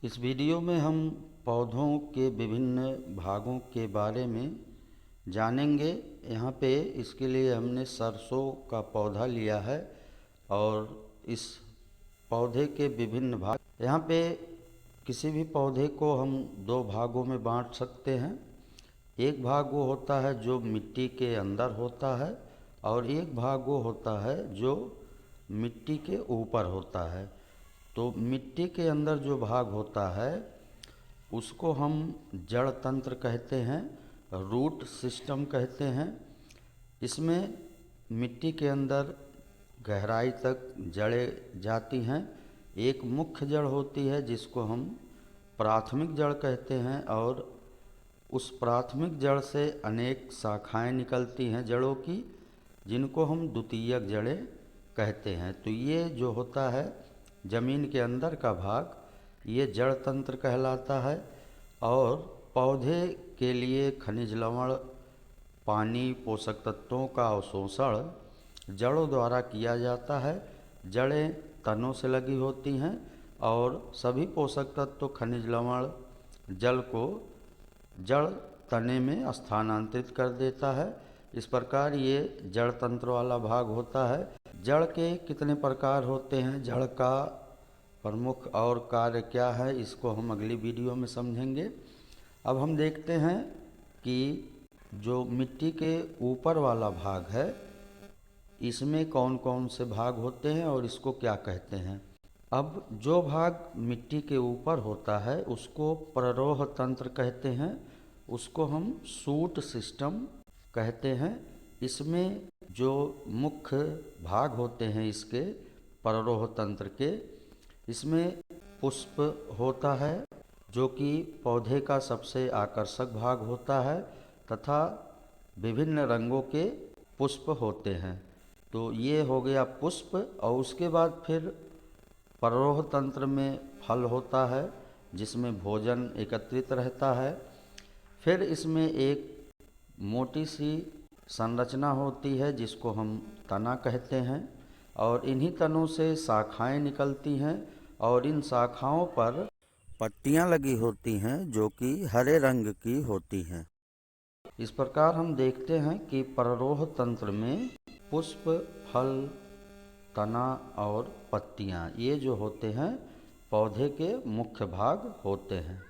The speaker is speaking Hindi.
इस वीडियो में हम पौधों के विभिन्न भागों के बारे में जानेंगे। यहाँ पे इसके लिए हमने सरसों का पौधा लिया है और इस पौधे के विभिन्न भाग, यहाँ पे किसी भी पौधे को हम दो भागों में बांट सकते हैं। एक भाग वो होता है जो मिट्टी के अंदर होता है और एक भाग वो होता है जो मिट्टी के ऊपर होता है। तो मिट्टी के अंदर जो भाग होता है उसको हम जड़ तंत्र कहते हैं, रूट सिस्टम कहते हैं। इसमें मिट्टी के अंदर गहराई तक जड़ें जाती हैं। एक मुख्य जड़ होती है जिसको हम प्राथमिक जड़ कहते हैं और उस प्राथमिक जड़ से अनेक शाखाएं निकलती हैं जड़ों की, जिनको हम द्वितीयक जड़ें कहते हैं। तो ये जो होता है ज़मीन के अंदर का भाग, ये जड़ तंत्र कहलाता है। और पौधे के लिए खनिज लवण, पानी, पोषक तत्वों का अवशोषण जड़ों द्वारा किया जाता है। जड़ें तनों से लगी होती हैं और सभी पोषक तत्व, खनिज लवण जल को जड़ तने में स्थानांतरित कर देता है। इस प्रकार ये जड़ तंत्र वाला भाग होता है। जड़ के कितने प्रकार होते हैं, जड़ का प्रमुख और कार्य क्या है, इसको हम अगली वीडियो में समझेंगे। अब हम देखते हैं कि जो मिट्टी के ऊपर वाला भाग है इसमें कौन कौन से भाग होते हैं और इसको क्या कहते हैं। अब जो भाग मिट्टी के ऊपर होता है उसको प्ररोह तंत्र कहते हैं, उसको हम शूट सिस्टम कहते हैं। इसमें जो मुख्य भाग होते हैं इसके प्ररोह तंत्र के, इसमें पुष्प होता है जो कि पौधे का सबसे आकर्षक भाग होता है तथा विभिन्न रंगों के पुष्प होते हैं। तो ये हो गया पुष्प। और उसके बाद फिर प्ररोह तंत्र में फल होता है जिसमें भोजन एकत्रित रहता है। फिर इसमें एक मोटी सी संरचना होती है जिसको हम तना कहते हैं और इन्हीं तनों से शाखाएं निकलती हैं और इन शाखाओं पर पत्तियां लगी होती हैं जो कि हरे रंग की होती हैं। इस प्रकार हम देखते हैं कि प्ररोह तंत्र में पुष्प, फल, तना और पत्तियां, ये जो होते हैं पौधे के मुख्य भाग होते हैं।